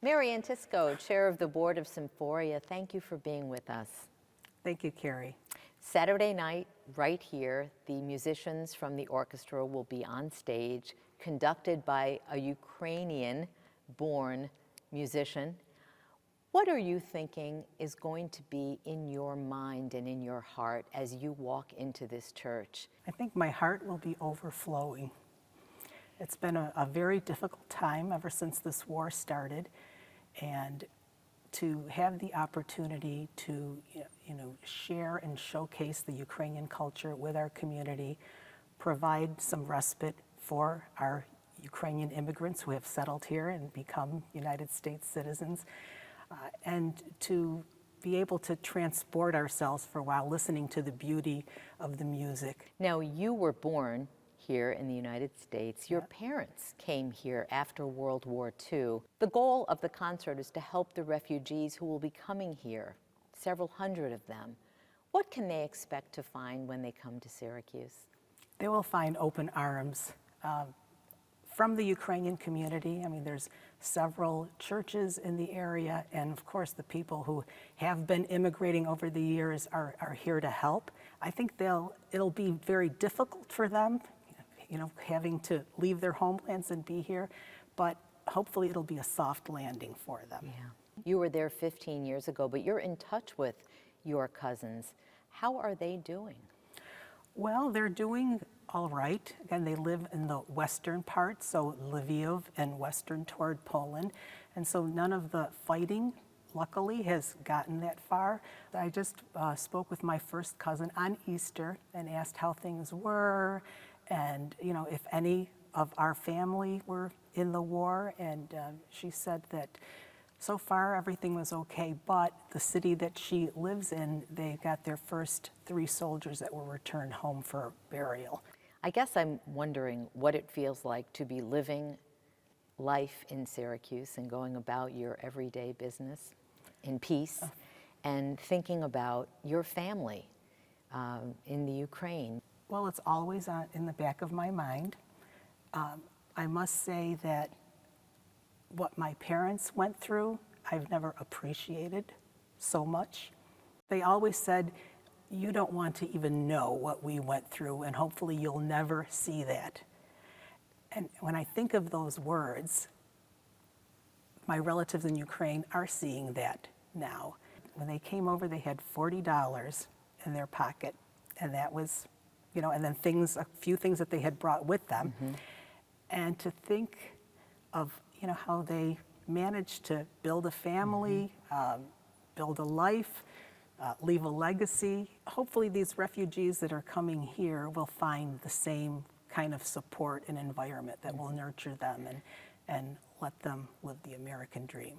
Mary Antisco, Chair of the Board of Symphoria, thank you for being with us. Thank you, Carrie. Saturday night, right here, the musicians from the orchestra will be on stage, conducted by a Ukrainian-born musician. What are you thinking is going to be in your mind and in your heart as you walk into this church? I think my heart will be overflowing. It's been a very difficult time ever since this war started, and to have the opportunity to share and showcase the Ukrainian culture with our community, provide some respite for our Ukrainian immigrants who have settled here and become United States citizens, and to be able to transport ourselves for a while listening to the beauty of the music. Now, you were born here in the United States. Your parents came here after World War II. The goal of the concert is to help the refugees who will be coming here, several hundred of them. What can they expect to find when they come to Syracuse? They will find open arms from the Ukrainian community. I mean, there's several churches in the area, and of course the people who have been immigrating over the years are here to help. I think it'll be very difficult for them, having to leave their homelands and be here, but hopefully it'll be a soft landing for them. Yeah. You were there 15 years ago, but you're in touch with your cousins. How are they doing? Well, they're doing all right. Again, they live in the western part, so Lviv and western toward Poland, and so none of the fighting, luckily, has gotten that far. I just spoke with my first cousin on Easter and asked how things were, and if any of our family were in the war, and she said that so far everything was okay, but the city that she lives in, they got their first 3 soldiers that were returned home for burial. I guess I'm wondering what it feels like to be living life in Syracuse and going about your everyday business in peace and thinking about your family in the Ukraine. Well, it's always in the back of my mind. I must say that what my parents went through, I've never appreciated so much. They always said, you don't want to even know what we went through, and hopefully you'll never see that. And when I think of those words, my relatives in Ukraine are seeing that now. When they came over, they had $40 in their pocket, and that was, and then a few things that they had brought with them. And to think of, how they managed to build a family, build a life, leave a legacy. Hopefully these refugees that are coming here will find the same kind of support and environment that will nurture them and let them live the American dream.